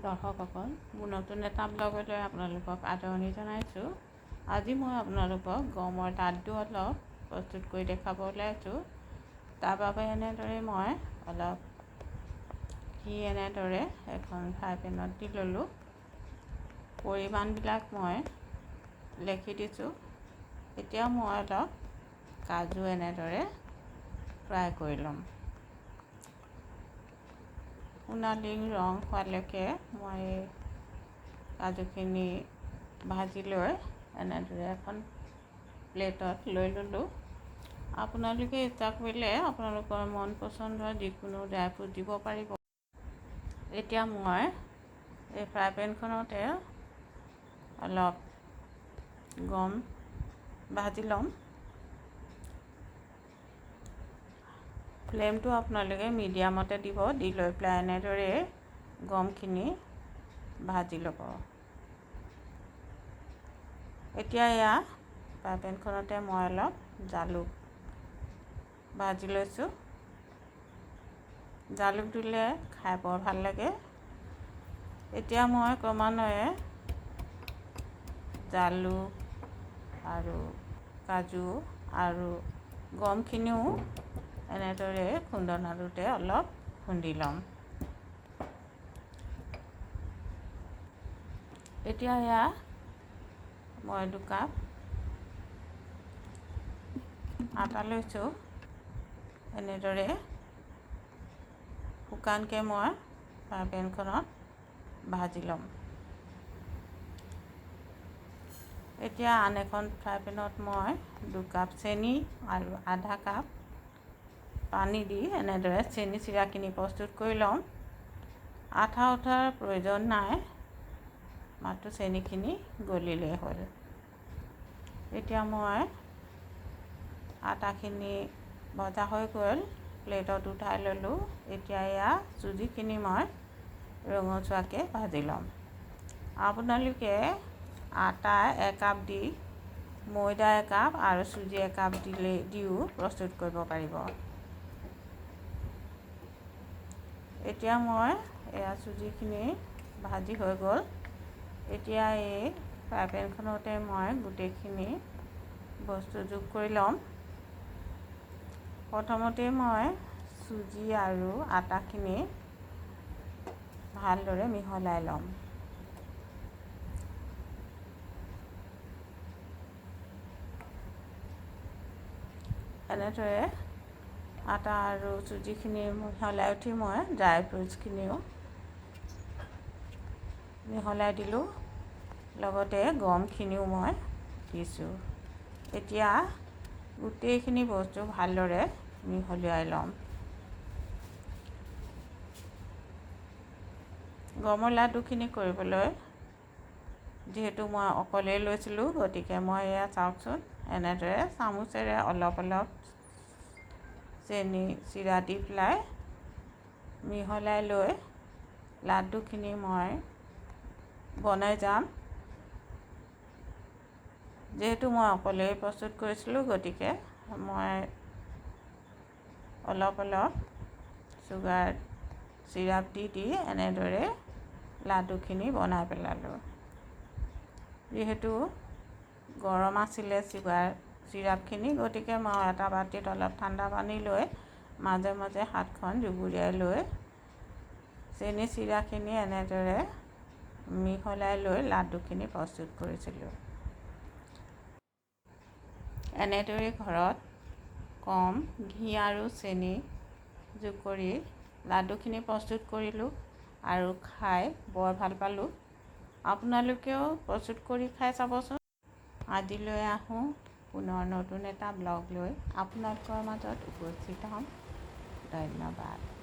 দৰ্শকসকল, মোৰ নতুন এটা ব্লগলৈ আপোনালোকক আদৰণি জনাইছোঁ। আজি মই আপোনালোকক গমৰ লাড্ডু অলপ প্ৰস্তুত কৰি দেখাব ওলাইছোঁ। তাৰ বাবে এনেদৰে মই অলপ ঘি এনেদৰে এখন ফ্ৰাই পেনত দি ল'লোঁ। পৰিমাণবিলাক মই লিখি দিছোঁ। এতিয়া মই অলপ কাজু এনেদৰে ফ্ৰাই কৰি ল'ম। সোণালী ৰং হোৱালৈকে মই কাজুখিনি ভাজি লৈ এনেদৰে এখন প্লেটত লৈ ল'লোঁ। আপোনালোকে ইচ্ছা কৰিলে আপোনালোকৰ মন পচন্দৰ যিকোনো ড্ৰাই ফ্ৰুট দিব পাৰিব। এতিয়া মই এই ফ্ৰাই পেনখনতে অলপ গম ভাজি ল'ম। ফ্লেমটো আপোনালোকে মিডিয়ামতে দিব, দি লৈ পেলাই এনেদৰে গমখিনি ভাজি ল'ব। এতিয়া এয়া ফ্ৰাই পেনখনতে মই অলপ জালুক ভাজি লৈছোঁ। জালুক দিলে খাই বৰ ভাল লাগে। এতিয়া মই ক্ৰমান্বয়ে জালুক আৰু কাজু আৰু গমখিনিও এনেদৰে খুন্দনাটোতে অলপ খুন্দি ল'ম। এতিয়া এয়া মই 2 কাপ আটা লৈছোঁ। এনেদৰে শুকানকৈ মই ফ্ৰাই পেনখনত ভাজি ল'ম। এতিয়া আন এখন ফ্ৰাই পেনত মই 2 কাপ চেনি আৰু আধা কাপ পানী দি এনেদৰে চেনি চিৰাখিনি প্ৰস্তুত কৰি ল'ম। আঠা উঠাৰ প্ৰয়োজন নাই, মাত্ৰ চেনিখিনি গলিলেই হ'ল। এতিয়া মই আটাখিনি ভজা হৈ গ'ল, প্লেটত উঠাই ল'লোঁ। এতিয়া এয়া চুজিখিনি মই ৰঙচুৱাকৈ ভাজি ল'ম। আপোনালোকে আটা 1 কাপ দি ময়দা 1 কাপ আৰু চুজি 1 কাপ দিও প্ৰস্তুত কৰিব পাৰিব। এতিয়া মই এয়া চুজিখিনি ভাজি হৈ গ'ল। এতিয়া এই ফ্ৰাই পেনখনতে মই গোটেইখিনি বস্তু যোগ কৰি ল'ম। প্ৰথমতে মই চুজি আৰু আটাখিনি ভালদৰে মিহলাই ল'ম। এনেদৰে আটা আৰু চুজিখিনি মিহলাই উঠি মই ড্ৰাই ফ্ৰুটছখিনিও মিহলাই দিলোঁ, লগতে গমখিনিও মই দিছোঁ। এতিয়া গোটেইখিনি বস্তু ভালদৰে মিহলাই ল'ম। গমৰ লাড্ডুখিনি কৰিবলৈ যিহেতু মই অকলেই লৈছিলোঁ, গতিকে মই এয়া চাওকচোন এনেদৰে চামুচেৰে অলপ অলপ চেনি চিৰা দি পেলাই মিহলাই লৈ লাড্ডুখিনি মই বনাই যাম। যিহেতু মই অকলেই প্ৰস্তুত কৰিছিলোঁ, গতিকে মই অলপ অলপ চুগাৰ চিৰাপ দি এনেদৰে লাড্ডুখিনি বনাই পেলালোঁ। যিহেতু গৰম আছিলে চুগাৰ চিৰাপখিনি, গতিকে মই এটা বাটিত অলপ ঠাণ্ডা পানী লৈ মাজে মাজে হাতখন জুবুৰিয়াই লৈ চেনি চিৰাখিনি এনেদৰে মিহলাই লৈ লাড্ডুখিনি প্ৰস্তুত কৰিছিলোঁ। এনেদৰে ঘৰত কম ঘি আৰু চেনি যোগ কৰি লাড্ডুখিনি প্ৰস্তুত কৰিলোঁ আৰু খাই বৰ ভাল পালোঁ। আপোনালোকেও প্ৰস্তুত কৰি খাই চাবচোন। আজিলৈ আহোঁ পুনৰ নতুন এটা ব্লগ লৈ আপোনালোকৰ মাজত উপস্থিত হ'ম। ধন্যবাদ।